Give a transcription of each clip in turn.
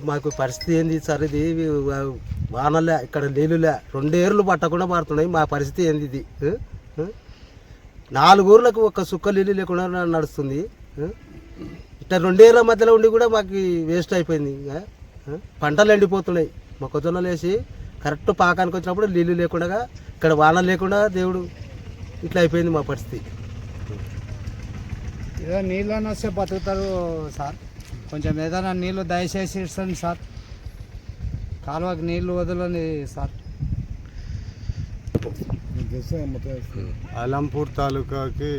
మాకు పరిస్థితి ఏంది సార్? ఇది వానలే, ఇక్కడ నీళ్ళులే, 2 ఏర్లు పట్టకుండా మారుతున్నాయి. మా పరిస్థితి ఏంది ఇది? 4 ఊర్లకు ఒక్క సుక్క నీళ్ళు లేకుండా నడుస్తుంది. ఇట్లా 2 ఏర్ల మధ్యలో ఉండి కూడా మాకు వేస్ట్ అయిపోయింది. పంటలు ఎండిపోతున్నాయి. మొక్కజొన్నలు వేసి కరెక్ట్ పాకానికి వచ్చినప్పుడు నీళ్ళు లేకుండా, ఇక్కడ వాన లేకుండా దేవుడు ఇట్లా అయిపోయింది మా పరిస్థితి. ఏదో నీళ్ళు వస్తే బతుకుతారు సార్. కొంచెం ఏదైనా నీళ్ళు దయచేసి ఇస్తుంది సార్. కాలువకి నీళ్ళు వదలండి సార్. అలంపూర్ తాలూకాకి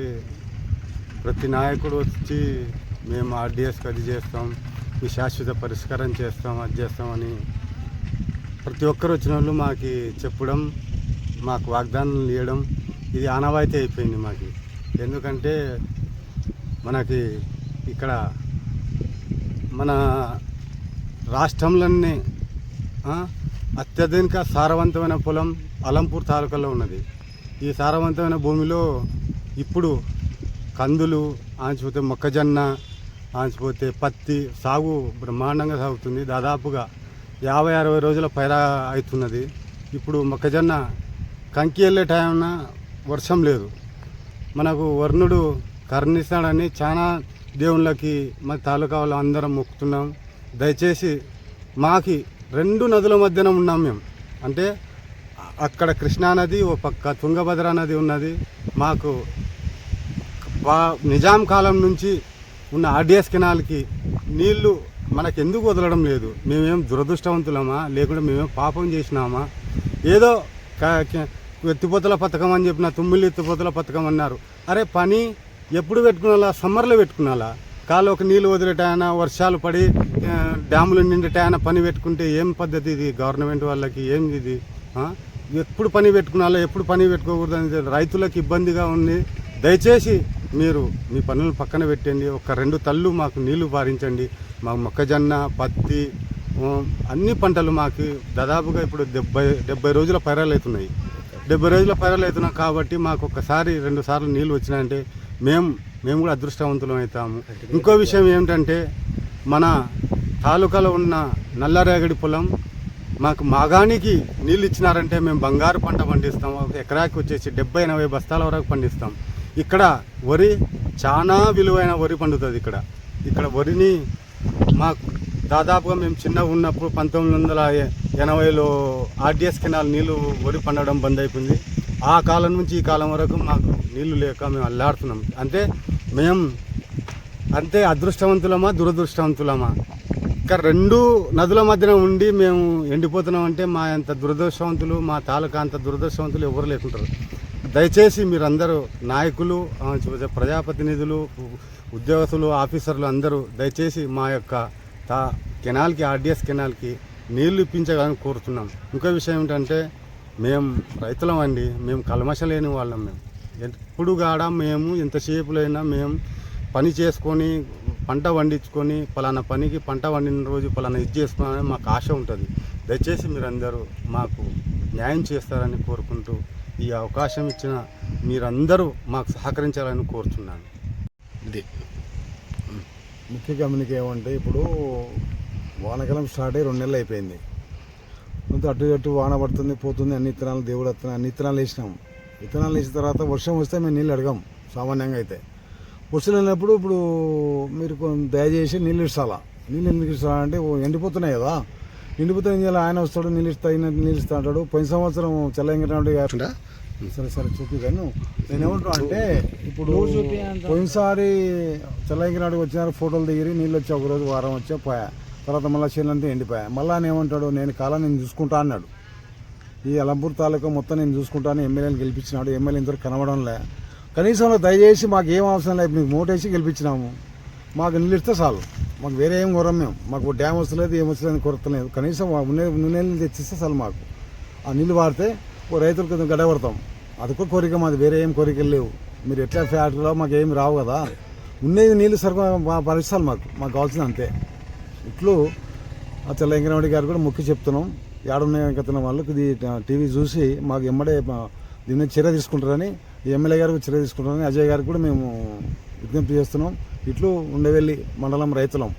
ప్రతి నాయకుడు వచ్చి మేము ఆర్డీఎస్కి అది చేస్తాం, ఈ శాశ్వత పరిష్కారం చేస్తాం, అది చేస్తామని ప్రతి ఒక్కరు వచ్చిన వాళ్ళు మాకు చెప్పడం, మాకు వాగ్దానాలు ఇవ్వడం, ఇది ఆనవాయితీ అయిపోయింది మాకు. ఎందుకంటే మనకి ఇక్కడ మన రాష్ట్రంలోనే అత్యధిక సారవంతమైన పొలం అలంపూర్ తాలూకాలో ఉన్నది. ఈ సారవంతమైన భూమిలో ఇప్పుడు కందులు, ఆంచిపోతే మొక్కజొన్న, ఆంచిపోతే పత్తి సాగు బ్రహ్మాండంగా సాగుతుంది. దాదాపుగా 50-60 రోజుల పైరా అవుతున్నది. ఇప్పుడు మొక్కజొన్న కంకి వెళ్ళే టైంన వర్షం లేదు. మనకు వర్ణుడు కరుణిస్తాడని చాలా దేవుళ్ళకి మా తాలూకా వాళ్ళు అందరం మొక్కుతున్నాం. దయచేసి మాకి 2 నదుల మధ్యన ఉన్నాం మేము. అంటే అక్కడ కృష్ణానది, ఓ పక్క తుంగభద్ర నది ఉన్నది. మాకు నిజాం కాలం నుంచి ఉన్న ఆర్డీఎస్ కెనాల్కి నీళ్లు మనకు ఎందుకు వదలడం లేదు? మేమేం దురదృష్టవంతులమా, లేకుంటే మేమేం పాపం చేసినామా? ఏదో ఎత్తిపోతల పథకం అని చెప్పిన, తుమ్మిళ్ళు ఎత్తిపోతల పథకం అన్నారు. అరే పని ఎప్పుడు పెట్టుకున్నాలా? సమ్మర్లో పెట్టుకున్నాలా? కాలువకు నీళ్ళు వదిలేటాయన, వర్షాలు పడి డ్యాములు నిండటాయన పని పెట్టుకుంటే ఏం పద్ధతి ఇది? గవర్నమెంట్ వాళ్ళకి ఏం ఇది? ఎప్పుడు పని పెట్టుకున్నాలా, ఎప్పుడు పని పెట్టుకోకూడదని రైతులకు ఇబ్బందిగా ఉంది. దయచేసి మీరు మీ పనులను పక్కన పెట్టండి. ఒక 2 తళ్ళు మాకు నీళ్లు పారించండి. మాకు మొక్కజొన్న, పత్తి, అన్ని పంటలు మాకు దాదాపుగా ఇప్పుడు 70 రోజుల పైరాలు అవుతున్నాయి. 70 రోజుల పైరాలు అవుతున్నాం కాబట్టి మాకు ఒక్కసారి 2 సార్లు నీళ్ళు వచ్చినాయంటే మేము కూడా అదృష్టవంతులం అవుతాము. ఇంకో విషయం ఏమిటంటే, మన తాలూకాలో ఉన్న నల్లరేగడి పొలం మాకు మాగానికి నీళ్ళు ఇచ్చినారంటే మేము బంగారు పంట పండిస్తాం. ఒక ఎకరాకి వచ్చేసి 70-80 బస్తాల వరకు పండిస్తాం. ఇక్కడ వరి చాలా విలువైన వరి పండుతుంది. ఇక్కడ వరిని మాకు దాదాపుగా మేము చిన్నగా ఉన్నప్పుడు 1980లో ఆర్డీఎస్ కెనాల్ నీళ్ళు వరి పండడం బంద్ అయిపోయింది. ఆ కాలం నుంచి ఈ కాలం వరకు మాకు నీళ్లు లేక మేము అల్లాడుతున్నాం. అంతే అదృష్టవంతులమా, దురదృష్టవంతులమా? ఇంకా 2 నదుల మధ్యన ఉండి మేము ఎండిపోతున్నాం అంటే మా అంత దురదృష్టవంతులు, మా తాలూకా అంత దురదృష్టవంతులు ఎవరు లేకుంటారు. దయచేసి మీరందరూ నాయకులు, ప్రజాప్రతినిధులు, ఉద్యోగస్తులు, ఆఫీసర్లు అందరూ దయచేసి మా యొక్క కెనాల్కి, ఆర్డీఎస్ కెనాల్కి నీళ్లు ఇప్పించగాలని కోరుతున్నాం. ఇంకో విషయం ఏమిటంటే, మేము రైతులం అండి, మేము కల్మష లేని వాళ్ళం. మేము ఎప్పుడు కాడ మేము ఎంతసేపులైనా మేము పని చేసుకొని పంట పండించుకొని పలానా పనికి పంట పండిన రోజు పలానా ఇది చేసుకోవాలని మాకు ఆశ ఉంటుంది. దయచేసి మీరందరూ మాకు న్యాయం చేస్తారని కోరుకుంటూ ఈ అవకాశం ఇచ్చిన మీరందరూ మాకు సహకరించాలని కోరుతున్నాను. ఇది ముఖ్య గమనిక ఏమంటే, ఇప్పుడు వానకాలం స్టార్ట్ అయ్యి 2 నెలలు అయిపోయింది. అటు ఇటు వాన పడుతుంది, పోతుంది, అన్ని విత్తనాలు దేవుడు వస్తున్నాయి, అన్ని విత్తనాలు వేసినాం. విత్తనాలు వేసిన తర్వాత వర్షం వస్తే మేము నీళ్ళు అడగం సామాన్యంగా. అయితే వర్షం లేనప్పుడు ఇప్పుడు మీరు దయచేసి నీళ్ళు ఇస్తాలా. నీళ్ళు ఎందుకు ఇస్తారంటే ఎండిపోతున్నాయి కదా, ఎండిపోతే ఏం చేయాలి? ఆయన వస్తాడు, నీళ్ళు ఇస్తా అంటాడు. పోయిన సంవత్సరం చెల్లెంగటి సరే చూపిగాను. నేను ఏమంటున్నా అంటే, ఇప్పుడు పోయినసారి చెల్లెంగినాడు వచ్చినారు, ఫోటోలు దిగిరి, నీళ్ళు వచ్చి ఒకరోజు వారం వచ్చా పోయా, తర్వాత మళ్ళీ చేనులంతా ఎండిపోయా. మళ్ళీ ఆయన ఏమంటాడు, నేను కాలం నేను చూసుకుంటా అన్నాడు. ఈ అలంపూర్ తాలూకా మొత్తం నేను చూసుకుంటాను, ఎమ్మెల్యేని గెలిపించినాడు. ఎమ్మెల్యే ఇంతవరకు కనబడంలే. కనీసం దయచేసి మాకు ఏం అవసరం లేదు, మీకు మోటేసి గెలిపించినాము, మాకు నీళ్ళు ఇస్తే చాలు, మాకు వేరే ఏం కొరం. మాకు డ్యామ్ వస్తలేదు, ఏం వస్తలేదు, కొరతలేదు. కనీసం నీళ్ళు తెచ్చిస్తే చాలు. మాకు ఆ నీళ్ళు వాడితే రైతులకు గడవడతాం. అదొక కోరిక మాది, వేరే ఏం కోరికలు లేవు. మీరు ఎట్లా ఫ్యాక్టరీలో మాకు ఏమి రావు కదా, ఉన్నది నీళ్ళు సరిగ్గా పరిస్థితులు మాకు కావాల్సింది అంతే. ఇట్లు ఆ తెలంగాణ గారు కూడా మొక్కి చెప్తున్నాం. ఏడున్నాయి కథన వాళ్ళకి ఇది టీవీ చూసి మాకు ఎమ్మడే దీని చర్య తీసుకుంటారని, ఎమ్మెల్యే గారికి చర్య తీసుకుంటారని అజయ్ గారికి కూడా మేము విజ్ఞప్తి చేస్తున్నాం. ఇట్లు ఉండవెల్లి మండలం రైతులం.